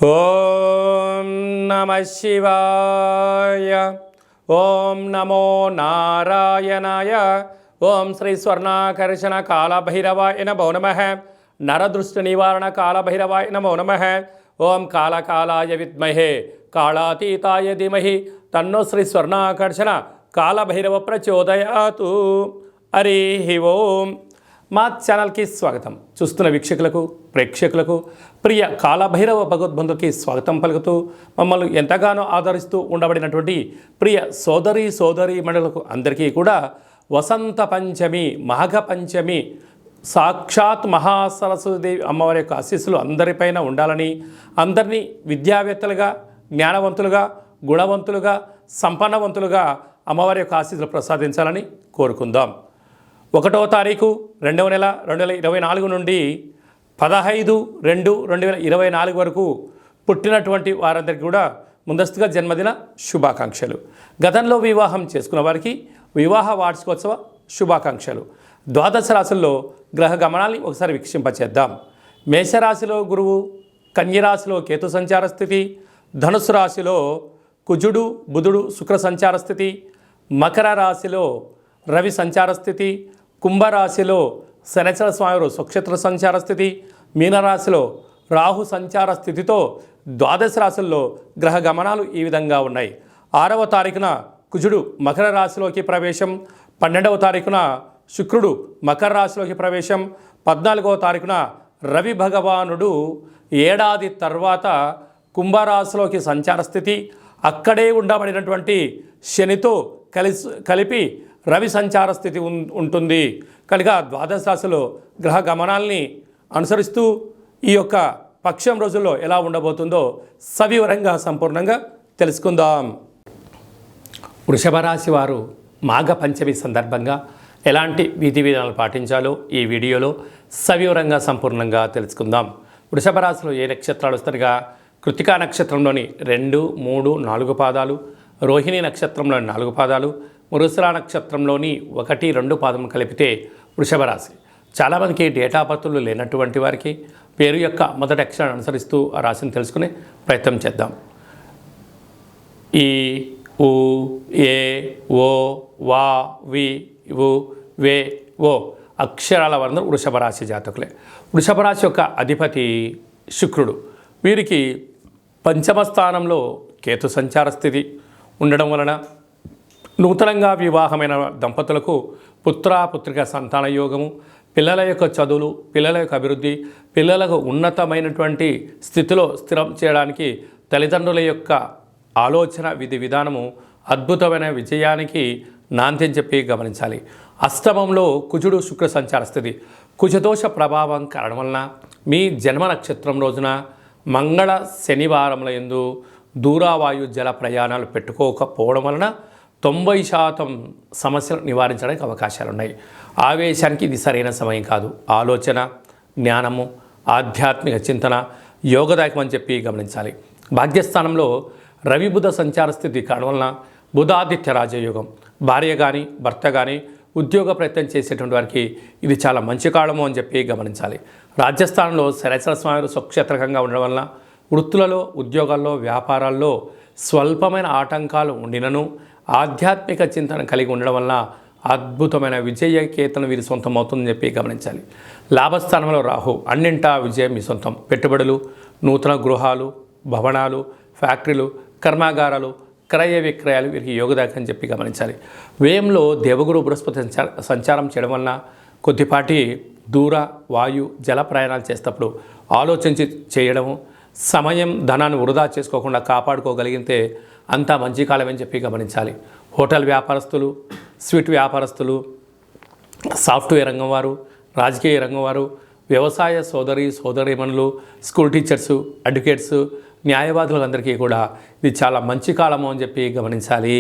ఓం నమః శివాయ. ఓం నమో నారాయణాయ. ఓం శ్రీ స్వర్ణాకర్షణ కాళభైరవాయ నమో నమః. నరదృష్టి నివారణ కాళభైరవాయ నమో నమః. ఓం కాళకాలాయ విద్మహే కాళాతీతాయ ధీమహి తన్నో శ్రీ స్వర్ణాకర్షణ కాళభైరవ ప్రచోదయాతు. హరి ఓం. మా ఛానల్కి స్వాగతం. చూస్తున్న వీక్షకులకు ప్రేక్షకులకు ప్రియ కాళభైరవ భగవద్బంధుకి స్వాగతం పలుకుతూ మమ్మల్ని ఎంతగానో ఆదరిస్తూ ఉండబడినటువంటి ప్రియ సోదరీ మండలకు అందరికీ కూడా వసంత పంచమి మాఘ పంచమి సాక్షాత్ మహాసరస్వతీదేవి అమ్మవారి యొక్క ఆశీస్సులు అందరిపైన ఉండాలని, అందరినీ విద్యావేత్తలుగా, జ్ఞానవంతులుగా, గుణవంతులుగా, సంపన్నవంతులుగా అమ్మవారి యొక్క ఆశీస్సులు ప్రసాదించాలని కోరుకుందాం. 1వ తారీఖు 2వ నెల 2024 నుండి 15/2/2024 వరకు పుట్టినటువంటి వారందరికీ కూడా ముందస్తుగా జన్మదిన శుభాకాంక్షలు. గతంలో వివాహం చేసుకున్న వారికి వివాహ వార్షికోత్సవ శుభాకాంక్షలు. ద్వాదశ రాశుల్లో గ్రహ గమనాన్ని ఒకసారి వీక్షింపచేద్దాం. మేషరాశిలో గురువు, కన్యరాశిలో కేతు సంచార స్థితి, ధనుసు రాశిలో కుజుడు బుధుడు శుక్ర సంచార స్థితి, మకర రాశిలో రవి సంచార స్థితి, కుంభరాశిలో శనిచర స్వామి స్వక్షేత్ర సంచార స్థితి, మీనరాశిలో రాహు సంచార స్థితితో ద్వాదశ రాశుల్లో గ్రహ గమనాలు ఈ విధంగా ఉన్నాయి. 6వ తారీఖున కుజుడు మకర రాశిలోకి ప్రవేశం, 12వ తారీఖున శుక్రుడు మకర రాశిలోకి ప్రవేశం, 14వ తారీఖున రవి భగవానుడు ఏడాది తర్వాత కుంభరాశిలోకి సంచార స్థితి, అక్కడే ఉండబడినటువంటి శనితో కలిపి రవి సంచార స్థితి ఉంటుంది. కనుక ద్వాదశ రాశిలో గ్రహ గమనాల్ని అనుసరిస్తూ ఈ యొక్క పక్షం రోజుల్లో ఎలా ఉండబోతుందో సవివరంగా సంపూర్ణంగా తెలుసుకుందాం. వృషభ రాశి వారు మాఘ పంచమి సందర్భంగా ఎలాంటి విధి విధానాలు పాటించాలో ఈ వీడియోలో సవివరంగా సంపూర్ణంగా తెలుసుకుందాం. వృషభ రాశిలో ఏ నక్షత్రాలు వస్తారుగా కృతికా నక్షత్రంలోని 2, 3, 4 పాదాలు, రోహిణి నక్షత్రంలోని 4 పాదాలు, మృగశిర నక్షత్రంలోని 1, 2 పాదములు కలిపితే వృషభ రాశి. చాలామందికి డేటా బర్త్లు లేనటువంటి వారికి పేరు యొక్క మొదటి అక్షరాన్ని అనుసరిస్తూ ఆ రాశిని తెలుసుకునే ప్రయత్నం చేద్దాం. ఈ, ఉ, ఏ, ఓ, వా, వి, వు, వే, ఓ అక్షరాల వారందరూ వృషభ రాశి జాతకులే. వృషభ రాశి యొక్క అధిపతి శుక్రుడు. వీరికి పంచమ స్థానంలో కేతు సంచార స్థితి ఉండడం వలన నూతనంగా వివాహమైన దంపతులకు పుత్రిక సంతాన యోగము, పిల్లల యొక్క చదువులు, పిల్లల యొక్క అభివృద్ధి, పిల్లలకు ఉన్నతమైనటువంటి స్థితిలో స్థిరం చేయడానికి తల్లిదండ్రుల యొక్క ఆలోచన విధి విధానము అద్భుతమైన విజయానికి నాంది చెప్పి గమనించాలి. అష్టమంలో కుజుడు శుక్ర సంచార స్థితి. కుజదోష ప్రభావం కారణం వలన మీ జన్మ నక్షత్రం రోజున మంగళ శనివారముల యందు దూరావాయు జల ప్రయాణాలు పెట్టుకోకపోవడం వలన 90% సమస్యలు నివారించడానికి అవకాశాలు ఉన్నాయి. ఆవేశానికి ఇది సరైన సమయం కాదు. ఆలోచన, జ్ఞానము, ఆధ్యాత్మిక చింతన యోగదాయకం అని చెప్పి గమనించాలి. భాగ్యస్థానంలో రవి బుధ సంచార స్థితి కారణం వలన బుధాదిత్య రాజయోగం. భార్య కానీ భర్త కానీ ఉద్యోగ ప్రయత్నం చేసేటువంటి వారికి ఇది చాలా మంచి కాలము అని చెప్పి గమనించాలి. రాజ్యస్థానంలో శనిచర స్వామి స్వక్షేత్రకంగా ఉండడం వలన వృత్తులలో, ఉద్యోగాల్లో, వ్యాపారాల్లో స్వల్పమైన ఆటంకాలు ఉండినను ఆధ్యాత్మిక చింతన కలిగి ఉండడం వలన అద్భుతమైన విజయకేతనం వీరి సొంతం అవుతుందని చెప్పి గమనించాలి. లాభస్థానంలో రాహు. అన్నింటా విజయం మీ సొంతం. పెట్టుబడులు, నూతన గృహాలు, భవనాలు, ఫ్యాక్టరీలు, కర్మాగారాలు, క్రయ విక్రయాలు వీరికి యోగదాయకం అని చెప్పి గమనించాలి. వ్యయంలో దేవగురు బృహస్పతి సంచారం చేయడం వలన కొద్దిపాటి దూర, వాయు, జల ప్రయాణాలు చేసేటప్పుడు ఆలోచించి చేయడము, సమయం ధనాన్ని వృధా చేసుకోకుండా కాపాడుకోగలిగితే అంతా మంచి కాలమని చెప్పి గమనించాలి. హోటల్ వ్యాపారస్తులు, స్వీట్ వ్యాపారస్తులు, సాఫ్ట్వేర్ రంగం వారు, రాజకీయ రంగం వారు, వ్యవసాయ సోదరీమణులు, స్కూల్ టీచర్సు, అడ్వకేట్సు, న్యాయవాదులందరికీ కూడా ఇది చాలా మంచి కాలము అని చెప్పి గమనించాలి.